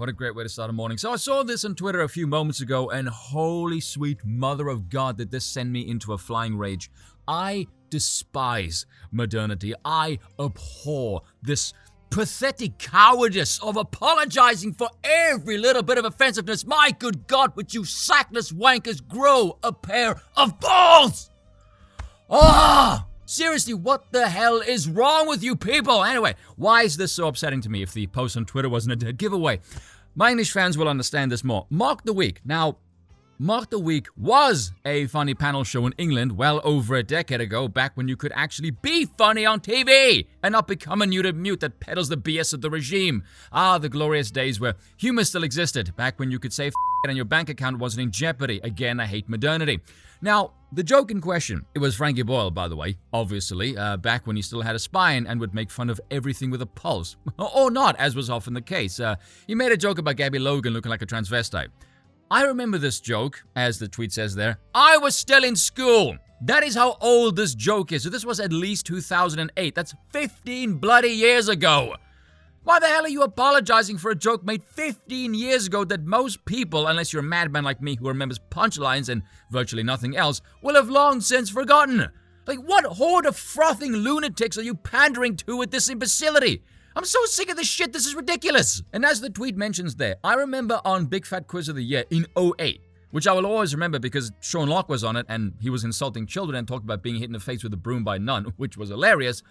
what a great way to start a morning. So I saw this on Twitter a few moments ago, and holy sweet mother of God, did this send me into a flying rage. I despise modernity. I abhor this pathetic cowardice of apologizing for every little bit of offensiveness. My good God, would you sackless wankers grow a pair of balls? Seriously, what the hell is wrong with you people? Anyway, why is this so upsetting to me if the post on Twitter wasn't a dead giveaway? My English fans will understand this more. Mock the Week. Now, Mock the Week was a funny panel show in England well over a decade ago, back when you could actually be funny on TV and not become a neutered mute that peddles the BS of the regime. The glorious days where humor still existed, back when you could say f*** and your bank account wasn't in jeopardy. Again, I hate modernity. Now, the joke in question, it was Frankie Boyle, by the way, obviously, back when he still had a spine and would make fun of everything with a pulse. Or not, as was often the case. He made a joke about Gabby Logan looking like a transvestite. I remember this joke, as the tweet says there. I was still in school. That is how old this joke is. So this was at least 2008. That's 15 bloody years ago. Why the hell are you apologizing for a joke made 15 years ago that most people, unless you're a madman like me who remembers punchlines and virtually nothing else, will have long since forgotten? Like, what horde of frothing lunatics are you pandering to with this imbecility? I'm so sick of this shit, this is ridiculous. And as the tweet mentions there, I remember on Big Fat Quiz of the Year in 2008, which I will always remember because Sean Locke was on it and he was insulting children and talked about being hit in the face with a broom by none, which was hilarious.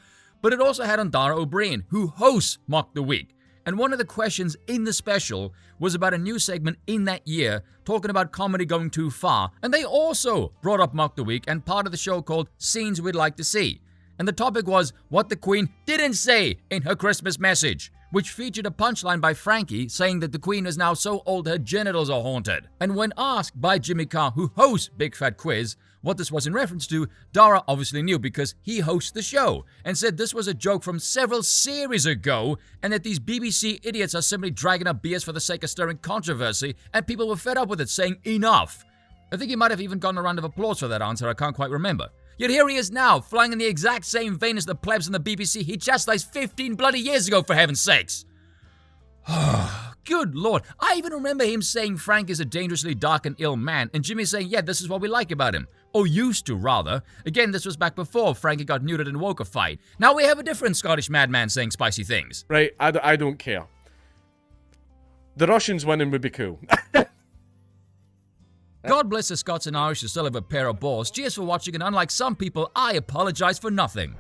But it also had on Dara O'Brien, who hosts Mock the Week. And one of the questions in the special was about a new segment in that year talking about comedy going too far. And they also brought up Mock the Week and part of the show called Scenes We'd Like to See. And the topic was what the Queen didn't say in her Christmas message, which featured a punchline by Frankie saying that the Queen is now so old her genitals are haunted. And when asked by Jimmy Carr, who hosts Big Fat Quiz, what this was in reference to, Dara obviously knew because he hosts the show and said this was a joke from several series ago and that these BBC idiots are simply dragging up BS for the sake of stirring controversy, and people were fed up with it, saying enough. I think he might have even gotten a round of applause for that answer, I can't quite remember. Yet here he is now, flying in the exact same vein as the plebs in the BBC he chastised 15 bloody years ago, for heaven's sakes. Good Lord. I even remember him saying Frank is a dangerously dark and ill man, and Jimmy saying, yeah, this is what we like about him. Or used to, rather. Again, this was back before Frankie got neutered and woke a fight. Now we have a different Scottish madman saying spicy things. Right, I don't care. The Russians winning would be cool. God bless the Scots and Irish who still have a pair of balls. Cheers for watching, and unlike some people, I apologize for nothing.